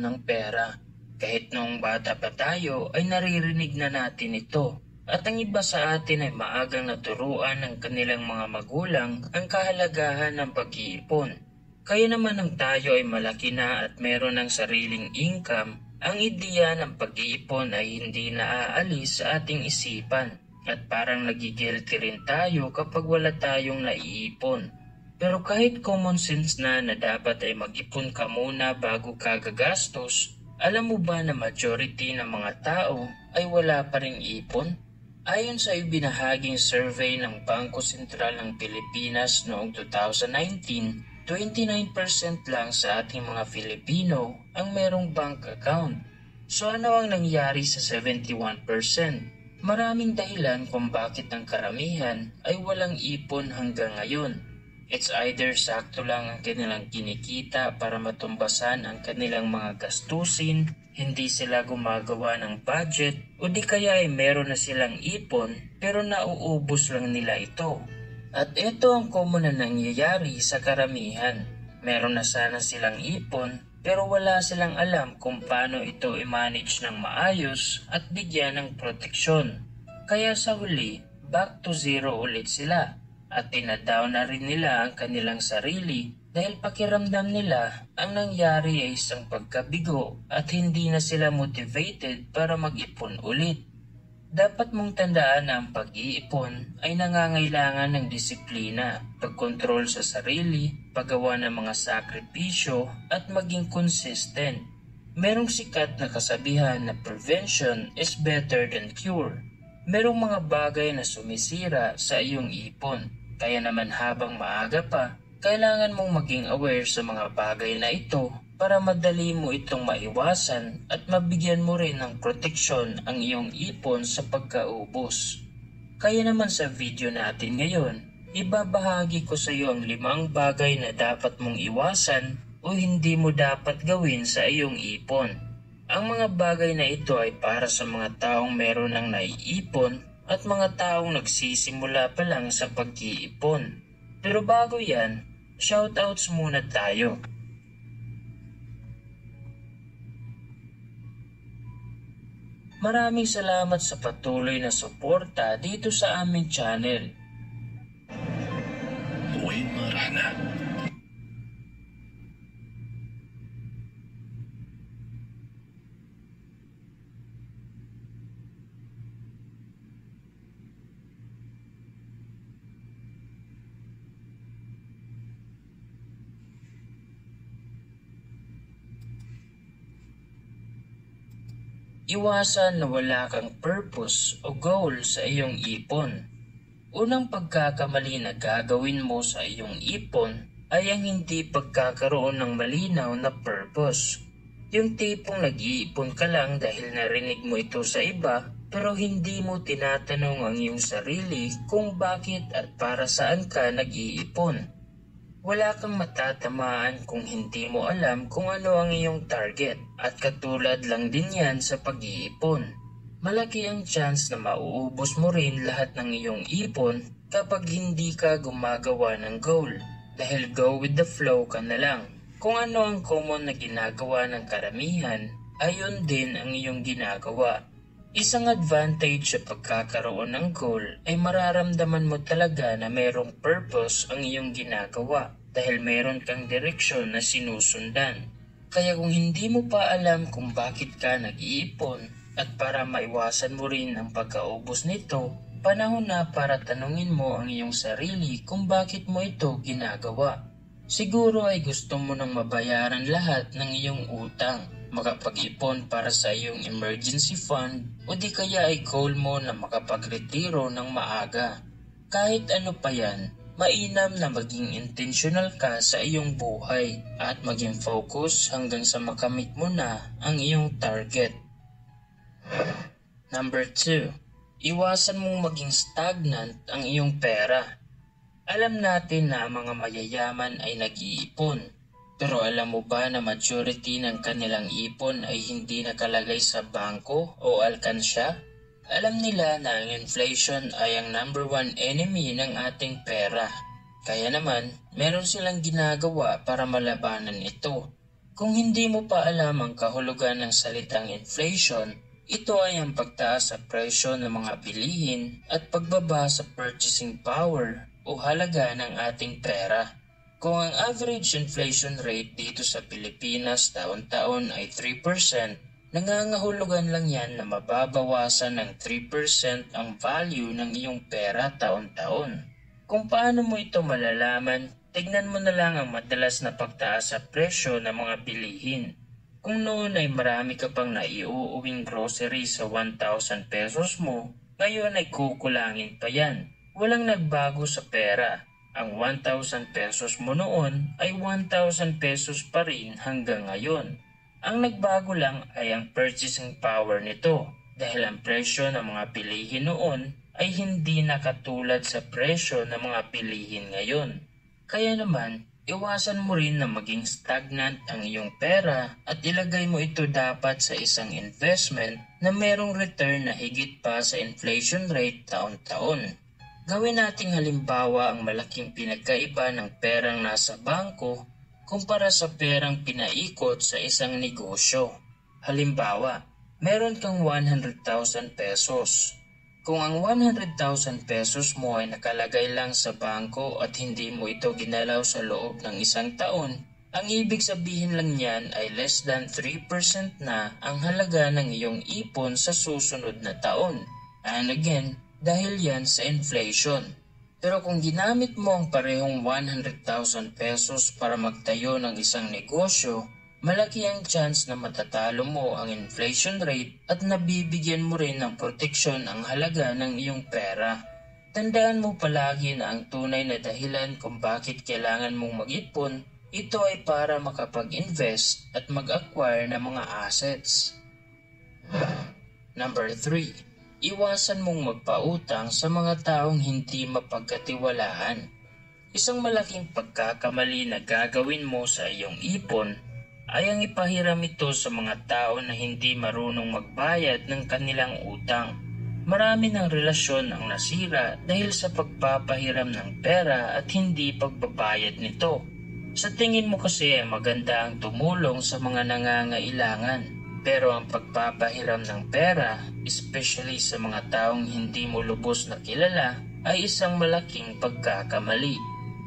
ng pera. Kahit noong bata pa tayo ay naririnig na natin ito. At ang iba sa atin ay maagang naturuan ng kanilang mga magulang ang kahalagahan ng pag-iipon. Kaya naman nang tayo ay malaki na at meron ng sariling income, ang ideya ng pag-iipon ay hindi naaalis sa ating isipan. At parang nagigilty rin tayo kapag wala tayong naiipon. Pero kahit common sense na dapat ay mag-ipon ka muna bago ka gagastos, alam mo ba na majority ng mga tao ay wala pa ring ipon? Ayon sa ibinahaging survey ng Bangko Sentral ng Pilipinas noong 2019, 29% lang sa ating mga Filipino ang merong bank account. So ano ang nangyari sa 71%? Maraming dahilan kung bakit ang karamihan ay walang ipon hanggang ngayon. It's either sakto lang ang kanilang kinikita para matumbasan ang kanilang mga gastusin, hindi sila gumagawa ng budget, o di kaya ay meron na silang ipon pero nauubos lang nila ito. At ito ang common na nangyayari sa karamihan. Meron na sana silang ipon pero wala silang alam kung paano ito i-manage ng maayos at bigyan ng proteksyon. Kaya sa huli, back to zero ulit sila at tinadown na rin nila ang kanilang sarili dahil pakiramdam nila ang nangyari ay isang pagkabigo at hindi na sila motivated para mag-ipon ulit. Dapat mong tandaan na ang pag-iipon ay nangangailangan ng disiplina, pagkontrol sa sarili, paggawa ng mga sakripisyo at maging consistent. Merong sikat na kasabihan na prevention is better than cure. Merong mga bagay na sumisira sa iyong ipon, kaya naman habang maaga pa, kailangan mong maging aware sa mga bagay na ito para madali mo itong maiwasan at mabigyan mo rin ng proteksyon ang iyong ipon sa pagkaubos. Kaya naman sa video natin ngayon, ibabahagi ko sa iyo ang 5 bagay na dapat mong iwasan o hindi mo dapat gawin sa iyong ipon. Ang mga bagay na ito ay para sa mga taong meron ng naiipon at mga taong nagsisimula pa lang sa pag-iipon. Pero bago yan, shoutouts muna tayo. Maraming salamat sa patuloy na suporta dito sa aming channel. وين ما رحنا Iwasan na wala kang purpose o goal sa iyong ipon. Unang pagkakamali na gagawin mo sa iyong ipon ay ang hindi pagkakaroon ng malinaw na purpose. Yung tipong nag-iipon ka lang dahil narinig mo ito sa iba pero hindi mo tinatanong ang iyong sarili kung bakit at para saan ka nag-iipon. Wala kang matatamaan kung hindi mo alam kung ano ang iyong target at katulad lang din yan sa pag-iipon. Malaki ang chance na mauubos mo rin lahat ng iyong ipon kapag hindi ka gumagawa ng goal dahil go with the flow ka na lang. Kung ano ang common na ginagawa ng karamihan, ayon din ang iyong ginagawa. Isang advantage sa pagkakaroon ng goal ay mararamdaman mo talaga na mayroong purpose ang iyong ginagawa dahil mayroon kang direksyon na sinusundan. Kaya kung hindi mo pa alam kung bakit ka nag-iipon at para maiwasan mo rin ang pagkaubos nito, panahon na para tanungin mo ang iyong sarili kung bakit mo ito ginagawa. Siguro ay gusto mo nang mabayaran lahat ng iyong utang, makapag-ipon para sa iyong emergency fund o di kaya ay goal mo na makapagretiro ng maaga. Kahit ano pa yan, mainam na maging intentional ka sa iyong buhay at maging focus hanggang sa makamit mo na ang iyong target. Number 2. Iwasan mong maging stagnant ang iyong pera. Alam natin na ang mga mayayaman ay nag-iipon. Pero alam mo ba na majority ng kanilang ipon ay hindi nakalagay sa bangko o alkansya? Alam nila na ang inflation ay ang number 1 enemy ng ating pera. Kaya naman, meron silang ginagawa para malabanan ito. Kung hindi mo pa alam ang kahulugan ng salitang inflation, ito ay ang pagtaas sa presyo ng mga bilihin at pagbaba sa purchasing power o halaga ng ating pera. Kung ang average inflation rate dito sa Pilipinas taon-taon ay 3%, nangangahulugan lang yan na mababawasan ng 3% ang value ng iyong pera taon-taon. Kung paano mo ito malalaman, tignan mo na lang ang madalas na pagtaas sa presyo ng mga bilihin. Kung noon ay marami ka pang naiuuwing grocery sa 1,000 pesos mo, ngayon ay kukulangin pa yan. Walang nagbago sa pera. Ang 1,000 pesos mo noon ay 1,000 pesos pa rin hanggang ngayon. Ang nagbago lang ay ang purchasing power nito dahil ang presyo ng mga bilihin noon ay hindi nakatulad sa presyo ng mga bilihin ngayon. Kaya naman, iwasan mo rin na maging stagnant ang iyong pera at ilagay mo ito dapat sa isang investment na merong return na higit pa sa inflation rate taon-taon. Gawin nating halimbawa ang malaking pinagkaiba ng perang nasa bangko kumpara sa perang pinaikot sa isang negosyo. Halimbawa, meron kang 100,000 pesos. Kung ang 100,000 pesos mo ay nakalagay lang sa bangko at hindi mo ito ginalaw sa loob ng isang taon, ang ibig sabihin lang niyan ay less than 3% na ang halaga ng iyong ipon sa susunod na taon. And again, dahil yan sa inflation. Pero kung ginamit mo ang parehong 100,000 pesos para magtayo ng isang negosyo, malaki ang chance na matatalo mo ang inflation rate at nabibigyan mo rin ng proteksyon ang halaga ng iyong pera. Tandaan mo palagi na ang tunay na dahilan kung bakit kailangan mong mag-ipon, ito ay para makapag-invest at mag-acquire ng mga assets. Number 3. Iwasan mong magpautang sa mga taong hindi mapagkatiwalaan. Isang malaking pagkakamali na gagawin mo sa iyong ipon ay ang ipahiram ito sa mga tao na hindi marunong magbayad ng kanilang utang. Marami ng relasyon ang nasira dahil sa pagpapahiram ng pera at hindi pagbabayad nito. Sa tingin mo kasi ay maganda ang tumulong sa mga nangangailangan. Pero ang pagpapahiram ng pera, especially sa mga taong hindi mo lubos na kilala, ay isang malaking pagkakamali.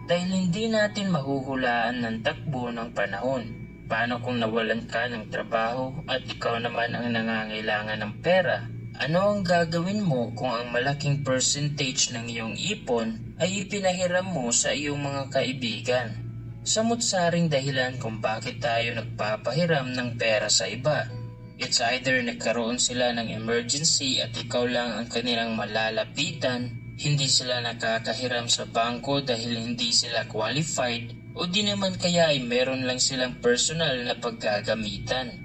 Dahil hindi natin mahuhulaan ng takbo ng panahon. Paano kung nawalan ka ng trabaho at ikaw naman ang nangangailangan ng pera? Ano ang gagawin mo kung ang malaking percentage ng iyong ipon ay ipinahiram mo sa iyong mga kaibigan? Samut-saring dahilan kung bakit tayo nagpapahiram ng pera sa iba. It's either nagkaroon sila ng emergency at ikaw lang ang kanilang malalapitan, hindi sila nakakahiram sa bangko dahil hindi sila qualified, o di naman kaya ay meron lang silang personal na paggagamitan.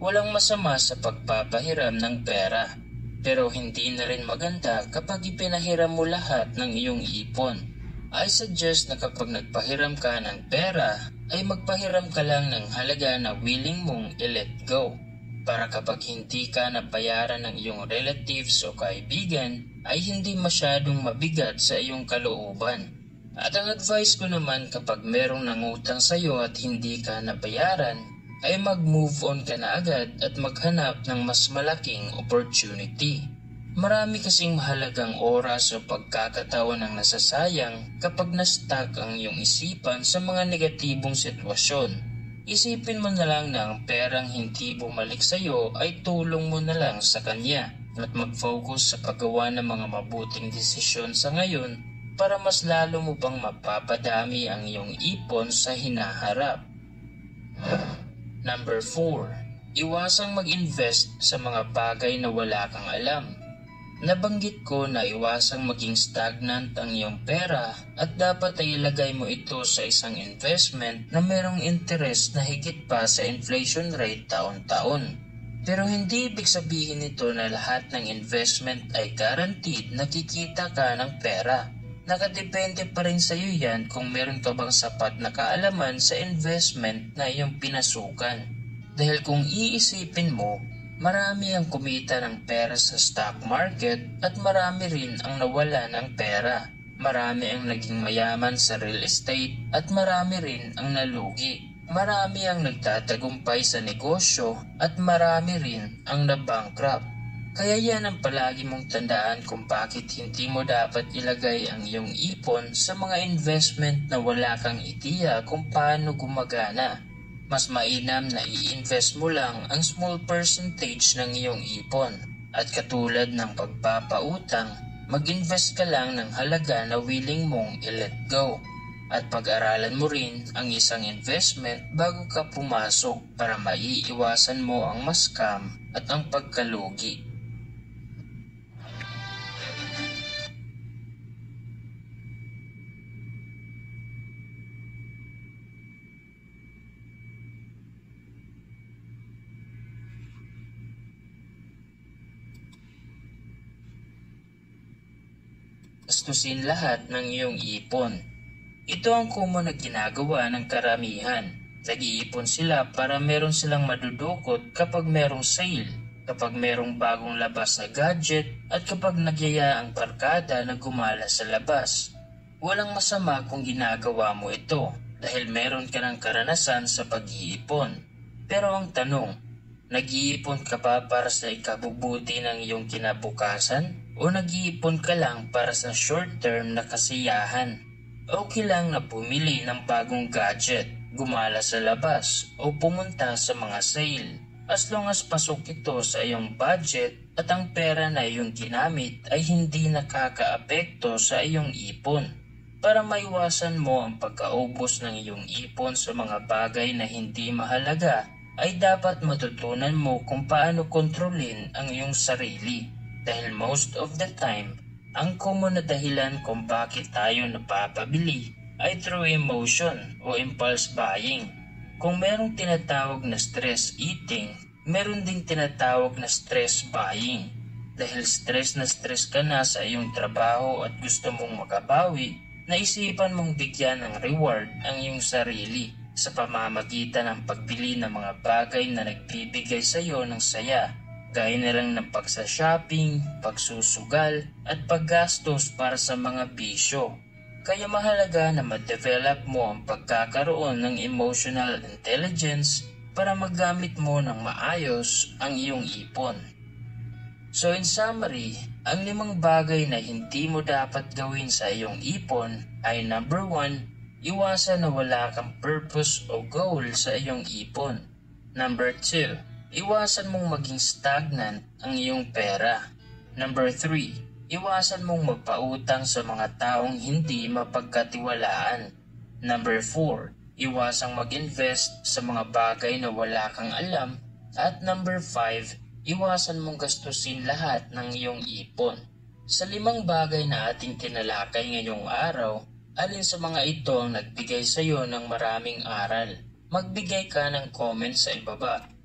Walang masama sa pagpapahiram ng pera, pero hindi na rin maganda kapag ipinahiram mo lahat ng iyong ipon. I suggest na kapag nagpahiram ka ng pera, ay magpahiram ka lang ng halaga na willing mong i-let go. Para kapag hindi ka nabayaran ng iyong relatives o kaibigan, ay hindi masyadong mabigat sa iyong kalooban. At ang advice ko naman kapag merong nangutang sa iyo at hindi ka nabayaran, ay mag-move on ka na agad at maghanap ng mas malaking opportunity. Marami kasing mahalagang oras o pagkakataon ang nasasayang kapag na-stuck ang iyong isipan sa mga negatibong sitwasyon. Isipin mo na lang na ang perang hindi bumalik sa iyo ay tulong mo na lang sa kanya at mag-focus sa paggawa ng mga mabuting desisyon sa ngayon para mas lalo mo pang mapapadami ang iyong ipon sa hinaharap. Number 4. Iwasang mag-invest sa mga bagay na wala kang alam. Nabanggit ko na iwasang maging stagnant ang iyong pera at dapat ay ilagay mo ito sa isang investment na merong interest na higit pa sa inflation rate taon-taon. Pero hindi ibig sabihin nito na lahat ng investment ay guaranteed na kikita ka ng pera. Nakadepende pa rin sa iyo yan kung meron ka bang sapat na kaalaman sa investment na iyong pinasukan. Dahil kung iisipin mo, marami ang kumita ng pera sa stock market at marami rin ang nawala ng pera. Marami ang naging mayaman sa real estate at marami rin ang nalugi. Marami ang nagtatagumpay sa negosyo at marami rin ang nabankrupt. Kaya yan ang palagi mong tandaan kung bakit hindi mo dapat ilagay ang iyong ipon sa mga investment na wala kang ideya kung paano gumagana. Mas mainam na i-invest mo lang ang small percentage ng iyong ipon. At katulad ng pagpapautang, mag-invest ka lang ng halaga na willing mong i-let go. At pag-aralan mo rin ang isang investment bago ka pumasok para maiiwasan mo ang ma-scam at ang pagkalugi. Gastusin lahat ng iyong ipon. Ito ang common na ginagawa ng karamihan. Nag-iipon sila para meron silang madudukot kapag merong sale, kapag merong bagong labas na gadget, at kapag nagyaya ang barkada na gumala sa labas. Walang masama kung ginagawa mo ito dahil meron ka ng karanasan sa pag-iipon. Pero ang tanong, nag-iipon ka ba para sa ikabubuti ng iyong kinabukasan o nag-iipon ka lang para sa short-term na kasiyahan? Okay lang na pumili ng bagong gadget, gumala sa labas o pumunta sa mga sale as long as pasok ito sa iyong budget at ang pera na iyong ginamit ay hindi nakakaapekto sa iyong ipon. Para maiwasan mo ang pagkaubos ng iyong ipon sa mga bagay na hindi mahalaga, ay dapat matutunan mo kung paano kontrolin ang iyong sarili. Dahil most of the time, ang common na dahilan kung bakit tayo napapabili ay through emotion o impulse buying. Kung merong tinatawag na stress eating, meron ding tinatawag na stress buying. Dahil stress na stress ka na sa iyong trabaho at gusto mong makabawi, naisipan mong bigyan ng reward ang iyong sarili sa pamamagitan ng pagbili ng mga bagay na nagbibigay sa iyo ng saya. Gaya na lang ng pagsa-shopping, pagsusugal, at paggastos para sa mga bisyo. Kaya mahalaga na ma-develop mo ang pagkakaroon ng emotional intelligence para magamit mo ng maayos ang iyong ipon. So in summary, ang 5 bagay na hindi mo dapat gawin sa iyong ipon ay number 1, iwasan na wala kang purpose o goal sa iyong ipon. Number 2, iwasan mong maging stagnant ang iyong pera. Number 3, iwasan mong magpautang sa mga taong hindi mapagkatiwalaan. Number 4, iwasang mag-invest sa mga bagay na wala kang alam. At number 5, iwasan mong gastusin lahat ng iyong ipon. Sa 5 bagay na ating tinalakay ngayong araw, alin sa mga ito ang nagbigay sa iyo ng maraming aral? Magbigay ka ng comment sa ibaba.